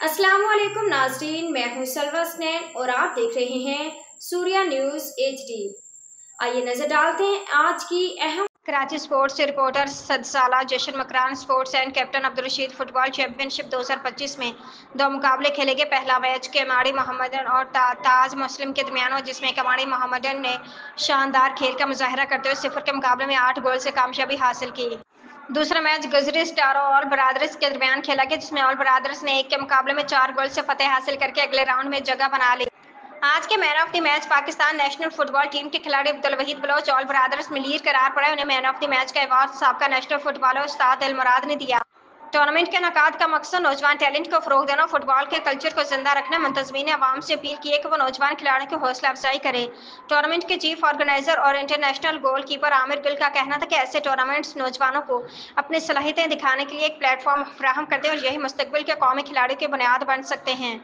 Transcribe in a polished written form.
अस्सलामुअलैकुम नाज़रीन, मैं हूं सलवा स्नैन और आप देख रहे हैं सूर्या न्यूज़ HD। आइए नजर डालते हैं आज की अहम। कराची स्पोर्ट्स से रिपोर्टर सदसाला जशन Makran sports and captain Abdul Rashid football championship 2025 में 2 मुकाबले खेले गए। पहला मैच कमाड़ी मोहम्मदन और ताज मुस्लिम के दरमियान हुआ, जिसमें कमाड़ी मोहम्मदन ने शानदार खेल का मुजाहरा करते हुए 0 के मुकाबले में 8 गोल से कामयाबी हासिल की। दूसरा मैच गजरी स्टार और ऑल ब्रादर्स के दरमियान खेला गया, जिसमें ऑल ब्रादर्स ने 1 के मुकाबले में 4 गोल से फतेह हासिल करके अगले राउंड में जगह बना ली। आज के man of the match Pakistan national football team के खिलाड़ी अब्दुल वहीद बलोच ऑल ब्रादर्स में लीड करार पड़े। उन्हें मैन ऑफ द मैच का अवार्ड साबका नेशनल फुटबॉलर उस्ताद अल मुराद ने दिया। टूर्नामेंट के इनेकाद का मकसद नौजवान टैलेंट को फरोग देना, फुटबॉल के कल्चर को जिंदा रखना। मुंतजमीन ने आवाम से अपील की है कि वो नौजवान खिलाड़ियों की हौसला अफजाई करें। टूर्नामेंट के चीफ ऑर्गेनाइजर और international goal keeper Aamir Gill का कहना था कि ऐसे टूर्नामेंट्स नौजवानों को अपनी सलाहियतें दिखाने के लिए एक प्लेटफॉर्म फराहम करते हैं और यही मुस्तकबिल के कौमी खिलाड़ियों की बुनियाद बन सकते हैं।